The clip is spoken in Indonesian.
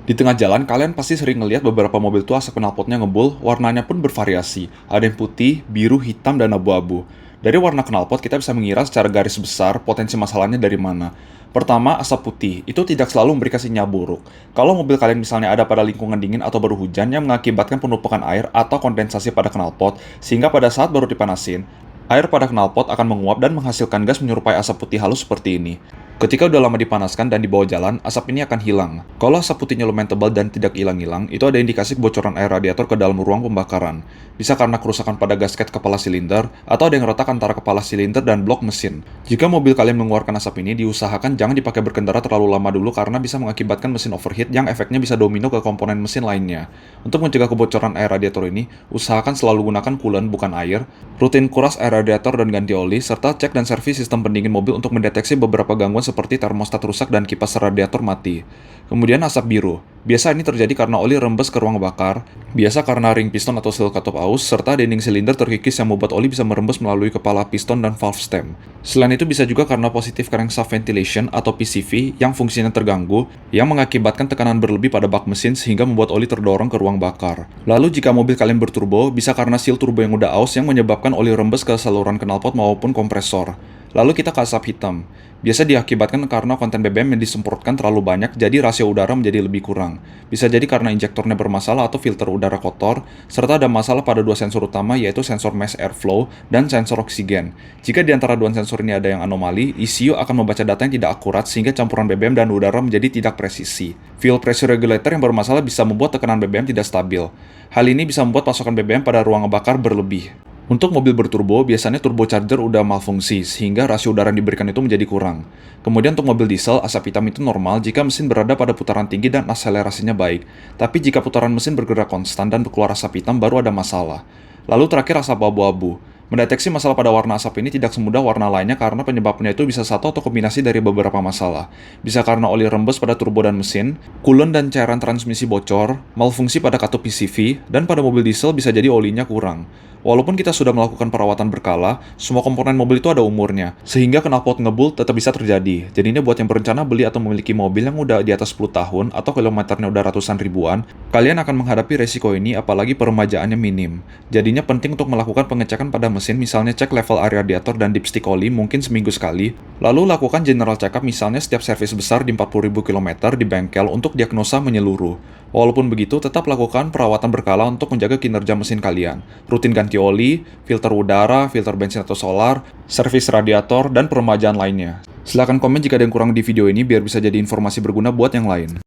Di tengah jalan, kalian pasti sering ngelihat beberapa mobil tua asap knalpotnya ngebul, warnanya pun bervariasi. Ada yang putih, biru, hitam, dan abu-abu. Dari warna knalpot, kita bisa mengira secara garis besar potensi masalahnya dari mana. Pertama, asap putih. Itu tidak selalu memberikan sinyal buruk. Kalau mobil kalian misalnya ada pada lingkungan dingin atau baru hujan yang mengakibatkan penumpukan air atau kondensasi pada knalpot, sehingga pada saat baru dipanasin, air pada knalpot akan menguap dan menghasilkan gas menyerupai asap putih halus seperti ini. Ketika udah lama dipanaskan dan dibawa jalan, asap ini akan hilang. Kalau asap putihnya lumayan tebal dan tidak hilang-hilang, itu ada indikasi kebocoran air radiator ke dalam ruang pembakaran. Bisa karena kerusakan pada gasket kepala silinder, atau ada yang retak antara kepala silinder dan blok mesin. Jika mobil kalian mengeluarkan asap ini, diusahakan jangan dipakai berkendara terlalu lama dulu karena bisa mengakibatkan mesin overheat yang efeknya bisa domino ke komponen mesin lainnya. Untuk mencegah kebocoran air radiator ini, usahakan selalu gunakan coolant bukan air, rutin kuras air radiator dan ganti oli, serta cek dan servis sistem pendingin mobil untuk mendeteksi beberapa gangguan seperti termostat rusak dan kipas radiator mati. Kemudian asap biru. Biasa ini terjadi karena oli rembes ke ruang bakar, biasa karena ring piston atau seal cutoff aus, serta dinding silinder terkikis yang membuat oli bisa merembes melalui kepala piston dan valve stem. Selain itu bisa juga karena positive crankshaft ventilation atau PCV yang fungsinya terganggu, yang mengakibatkan tekanan berlebih pada bak mesin sehingga membuat oli terdorong ke ruang bakar. Lalu jika mobil kalian berturbo, bisa karena seal turbo yang udah aus yang menyebabkan oli rembes ke saluran knalpot maupun kompresor. Lalu kita ke asap hitam. Biasa diakibatkan karena konten BBM yang disemprotkan terlalu banyak, jadi rasio udara menjadi lebih kurang. Bisa jadi karena injektornya bermasalah atau filter udara kotor, serta ada masalah pada dua sensor utama yaitu sensor mass airflow dan sensor oksigen. Jika di antara dua sensor ini ada yang anomali, ECU akan membaca data yang tidak akurat sehingga campuran BBM dan udara menjadi tidak presisi. Fuel pressure regulator yang bermasalah bisa membuat tekanan BBM tidak stabil. Hal ini bisa membuat pasokan BBM pada ruang bakar berlebih. Untuk mobil berturbo, biasanya turbocharger udah malfungsi, sehingga rasio udara yang diberikan itu menjadi kurang. Kemudian untuk mobil diesel, asap hitam itu normal jika mesin berada pada putaran tinggi dan akselerasinya baik. Tapi jika putaran mesin bergerak konstan dan keluar asap hitam, baru ada masalah. Lalu terakhir asap abu-abu. Mendeteksi masalah pada warna asap ini tidak semudah warna lainnya karena penyebabnya itu bisa satu atau kombinasi dari beberapa masalah. Bisa karena oli rembes pada turbo dan mesin, coolant dan cairan transmisi bocor, malfungsi pada katup PCV, dan pada mobil diesel bisa jadi olinya kurang. Walaupun kita sudah melakukan perawatan berkala, semua komponen mobil itu ada umurnya, sehingga knalpot ngebul tetap bisa terjadi. Jadi ini buat yang berencana beli atau memiliki mobil yang udah di atas 10 tahun atau kilometernya udah ratusan ribuan, kalian akan menghadapi resiko ini apalagi peremajaannya minim. Jadinya penting untuk melakukan pengecekan pada mesin, misalnya cek level air radiator dan dipstick oli mungkin seminggu sekali, lalu lakukan general check-up misalnya setiap servis besar di 40.000 km di bengkel untuk diagnosa menyeluruh. Walaupun begitu, tetap lakukan perawatan berkala untuk menjaga kinerja mesin kalian. Rutin ganti oli, filter udara, filter bensin atau solar, servis radiator, dan peremajaan lainnya. Silahkan komen jika ada yang kurang di video ini biar bisa jadi informasi berguna buat yang lain.